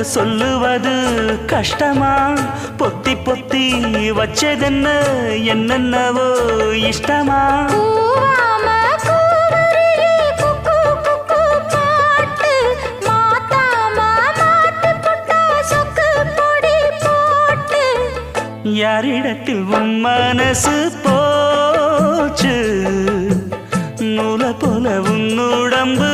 சொல்லுவது கஷ்டமா பொத்தி பொத்தி வச்சதென்ன என்னென்னவோ இஷ்டமா யாரிடத்தில் உன் மனசு போச்சு நூலை போல உன் உடம்பு